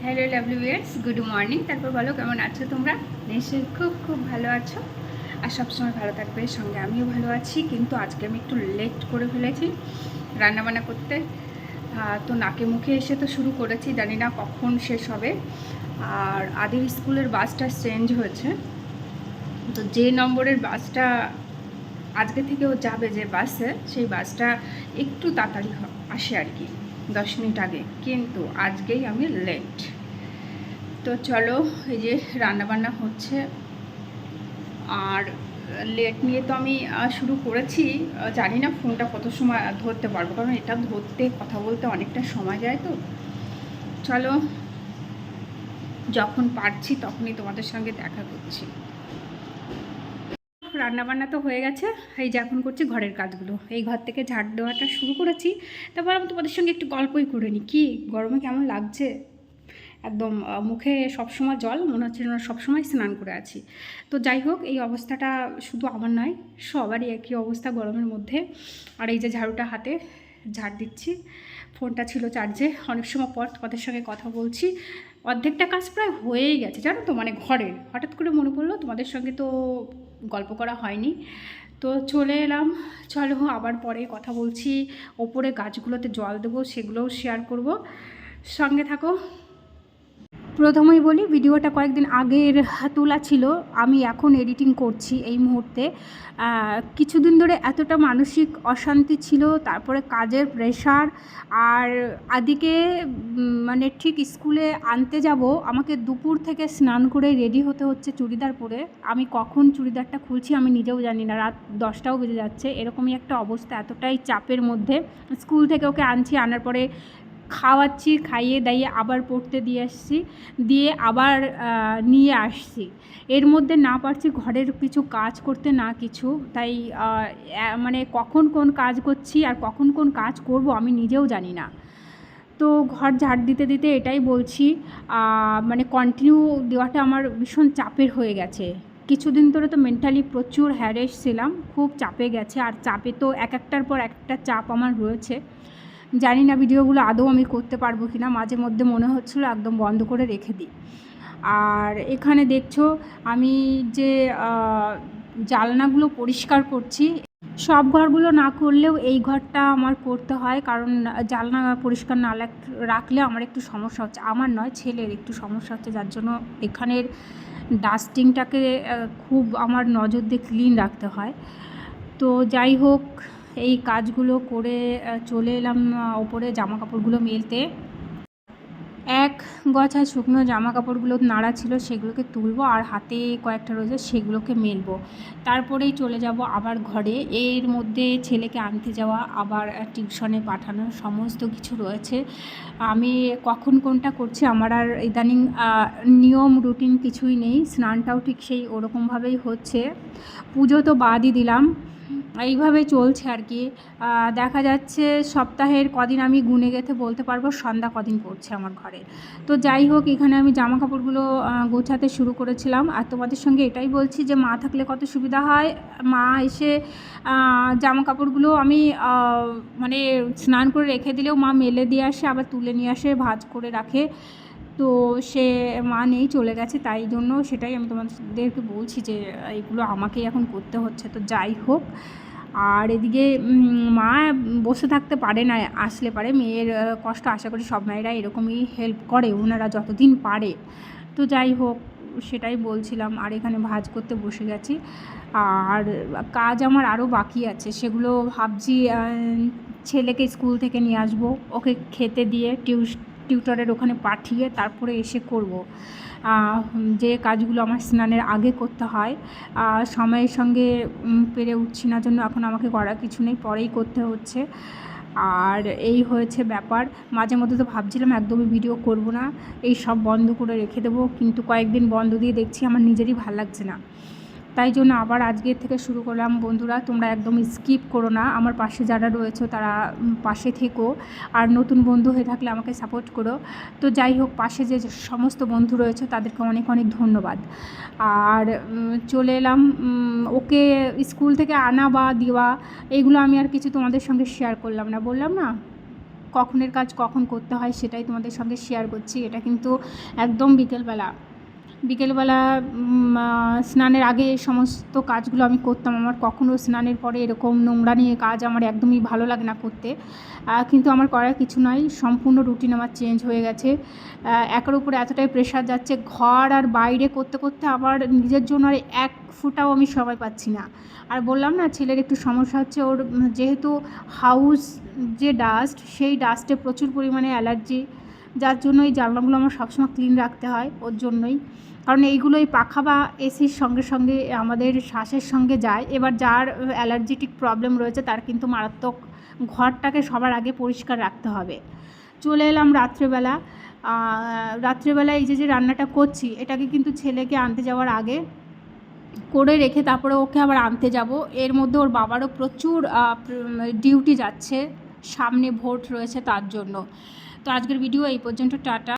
Hello lovely viewers, good morning. তারপর বলো কেমন আছো তোমরা? নিশ্চয়ই খুব খুব ভালো আছো আর সবসময় ভালো থাকবে। সঙ্গে আমিও ভালো আছি, কিন্তু আজকে আমি একটু লেট করে ফেলেছি রান্নাবান্না করতে। তো নাকে মুখে এসে তো শুরু করেছি, জানি না কখন শেষ হবে। আর আদির স্কুলের বাসটা চেঞ্জ হয়েছে, তো যে নম্বরের বাসটা আজকে থেকেও যাবে, যে বাসে, সেই বাসটা একটু তাড়াতাড়ি আসে আর কি, 10 মিনিট আগে, কিন্তু আজকেই আমি লেট। তো চলো, এই যে রান্নাবান্না হচ্ছে। আর লেট নিয়ে তো আমি শুরু করেছি, জানি না ফোনটা কত সময় ধরতে পারবো, কারণ এটা ধরতে কথা বলতে অনেকটা সময় যায়। তো চলো, যখন পারছি তখনই তোমাদের সঙ্গে দেখা করছি। রান্নাবান্না তো হয়ে গেছে, এই যে এখন করছি ঘরের কাজগুলো। এই ঘর থেকে ঝাড় দেওয়াটা শুরু করেছি, তারপর আমি তোমাদের সঙ্গে একটু গল্পই করে নিই। কি গরমে কেমন লাগছে, একদম মুখে সবসময় জল, মনে হচ্ছে যেন সবসময় স্নান করে আছি। তো যাই হোক, এই অবস্থাটা শুধু আমার নয়, সবারই একই অবস্থা গরমের মধ্যে। আর এই যে ঝাড়ুটা হাতে ঝাড় দিচ্ছি, ফোনটা ছিল চার্জে, অনেক সময় পর তোমাদের সঙ্গে কথা বলছি। অর্ধেকটা কাজ প্রায় হয়েই গেছে জানো তো, মানে ঘরের। হঠাৎ করে মনে পড়লো তোমাদের সঙ্গে তো গল্প করা হয়নি, তো চলে এলাম। চলো, আবার পরে কথা বলছি। ওপরে গাছগুলোতে জল দেবো, সেগুলোও শেয়ার করব, সঙ্গে থাকো। প্রথমেই বলি, ভিডিওটা কয়েকদিন আগের তোলা ছিল, আমি এখন এডিটিং করছি এই মুহূর্তে। কিছুদিন ধরে এতটা মানসিক অশান্তি ছিল, তারপরে কাজের প্রেশার, আর আদিকে মানে ঠিক স্কুলে আনতে যাব, আমাকে দুপুর থেকে স্নান করে রেডি হতে হচ্ছে চুড়িদার পরে। আমি কখন চুড়িদারটা খুলছি আমি নিজেও জানি না, রাত 10টাও বেজে যাচ্ছে, এরকমই একটা অবস্থা, এতটাই চাপের মধ্যে। স্কুল থেকে ওকে আনছি, আনার পরে খাওয়াচ্ছি, খাইয়ে দাইয়ে আবার পড়তে দিয়ে আসছি, দিয়ে আবার নিয়ে আসছি। এর মধ্যে না পারছি ঘরের কিছু কাজ করতে, না কিছু। তাই মানে কখন কোন কাজ করছি আর কখন কোন কাজ করব আমি নিজেও জানি না। তো ঘর ঝাড় দিতে দিতে এটাই বলছি, মানে কন্টিনিউ দেওয়াটা আমার ভীষণ চাপের হয়ে গেছে। কিছুদিন ধরে তো মেন্টালি প্রচুর হ্যারেস ছিলাম, খুব চাপে গেছে। আর চাপে তো একটার পর একটা চাপ আমার রয়েছে। জানি না ভিডিওগুলো আদৌ আমি করতে পারবো কি না, মাঝে মধ্যে মনে হচ্ছিলো একদম বন্ধ করে রেখে দিই। আর এখানে দেখছো আমি যে জানলাগুলো পরিষ্কার করছি। সব ঘরগুলো না করলেও এই ঘরটা আমার করতে হয়, কারণ জানলা পরিষ্কার না রাখলে আমার একটু সমস্যা হচ্ছে, আমার নয় ছেলের একটু সমস্যা হচ্ছে, যার জন্য এখানের ডাস্টিংটাকে খুব আমার নজর দিয়ে ক্লিন রাখতে হয়। তো যাই হোক, এই কাজগুলো করে চলে এলাম ওপরে জামা কাপড়গুলো মেলতে। এক গছা শুকনো জামা কাপড়গুলো নাড়া ছিল, সেগুলোকে তুলবো, আর হাতে কয়েকটা রয়েছে সেগুলোকে মেলবো। তারপরেই চলে যাব আবার ঘরে। এর মধ্যে ছেলেকে আনতে যাওয়া, আবার টিউশনে পাঠানো, সমস্ত কিছু রয়েছে। আমি কখন কোনটা করছি আমার আর ইদানিং নিয়ম রুটিন কিছুই নেই। স্নানটাও ঠিক সেই ওরকমভাবেই হচ্ছে, পুজো তো বাদই দিলাম। এইভাবে চলছে আর কি। দেখা যাচ্ছে সপ্তাহের কদিন আমি গুনে গেথে বলতে পারবো সন্ধ্যা কদিন পড়ছে আমার ঘরে। তো যাই হোক, এখানে আমি জামা কাপড়গুলো গোছাতে শুরু করেছিলাম, আর তোমাদের সঙ্গে এটাই বলছি যে মা থাকলে কত সুবিধা হয়। মা এসে জামা কাপড়গুলো আমি মানে স্নান করে রেখে দিলেও মা মেলে দিয়ে আসে, আবার তুলে নিয়ে আসে, ভাঁজ করে রাখে। তো সে মা নেই, চলে গেছে, তাই জন্য সেটাই আমি তোমাদেরকে বলছি যে এগুলো আমাকেই এখন করতে হচ্ছে। তো যাই হোক, আর এদিকে মা বসে থাকতে পারে না, আসলে পারে। মেয়ের কষ্ট আশা করি সব মায়েরা এরকমই হেল্প করে, ওনারা যতদিন পারে। তো যাই হোক, সেটাই বলছিলাম। আর এখানে ভাঁজ করতে বসে গেছি, আর কাজ আমার আরও বাকি আছে, সেগুলো ভাবছি ছেলেকে স্কুল থেকে নিয়ে আসবো, ওকে খেতে দিয়ে টিউটরের ওখানে পাঠিয়ে তারপরে এসে করব। যে কাজগুলো আমার স্নানের আগে করতে হয়, সময়ের সঙ্গে পেরে উঠছি না জন্য এখন আমাকে করার কিছু নেই, পরেই করতে হচ্ছে। আর এই হয়েছে ব্যাপার। মাঝে মধ্যে তো ভাবছিলাম একদমই ভিডিও করব না, এই সব বন্ধ করে রেখে দেবো, কিন্তু কয়েকদিন বন্ধ দিয়ে দেখছি আমার নিজেরই ভালো লাগছে না, তাই জন্য আবার আজকের থেকে শুরু করলাম। বন্ধুরা, তোমরা একদম স্কিপ করো না, আমার পাশে যারা রয়েছে তারা পাশে থেকো, আর নতুন বন্ধু হয়ে থাকলে আমাকে সাপোর্ট করো। তো যাই হোক, পাশে যে সমস্ত বন্ধু রয়েছে তাদেরকে অনেক অনেক ধন্যবাদ। আর চলে এলাম, ওকে স্কুল থেকে আনা বা দেওয়া, এইগুলো আমি আর কিছু তোমাদের সঙ্গে শেয়ার করলাম না, বললাম না। কখনের কাজ কখন করতে হয় সেটাই তোমাদের সঙ্গে শেয়ার করছি। এটা কিন্তু একদম বিকেলবেলা স্নানের আগে এই সমস্ত কাজগুলো আমি করতাম। আমার কখনও স্নানের পরে এরকম নোংরা নিয়ে কাজ আমার একদমই ভালো লাগে না করতে, কিন্তু আমার করার কিছু নয়, সম্পূর্ণ রুটিন আমার চেঞ্জ হয়ে গেছে। একের উপরে এতটাই প্রেশার যাচ্ছে, ঘর আর বাইরে করতে করতে আমার নিজের জন্য আর এক ফুটাও আমি সময় পাচ্ছি না। আর বললাম না, ছেলের একটু সমস্যা হচ্ছে, ওর যেহেতু হাউস যে ডাস্ট, সেই ডাস্টে প্রচুর পরিমাণে অ্যালার্জি, যার জন্য এই জানলাগুলো আমার সবসময় ক্লিন রাখতে হয় ওর জন্যই। কারণ এইগুলো এই পাখা বা এসির সঙ্গে সঙ্গে আমাদের শ্বাসের সঙ্গে যায়। এবার যার অ্যালার্জিটিক প্রবলেম রয়েছে তার কিন্তু মারাত্মক, ঘরটাকে সবার আগে পরিষ্কার রাখতে হবে। চলে এলাম রাত্রেবেলা এই যে রান্নাটা করছি, এটাকে কিন্তু ছেলেকে আনতে যাওয়ার আগে করে রেখে তারপরে ওকে আবার আনতে যাব। এর মধ্যে ওর বাবারও প্রচুর ডিউটি যাচ্ছে, সামনে ভোট রয়েছে তার জন্য। তো আজকের ভিডিও এই পর্যন্ত, টাটা।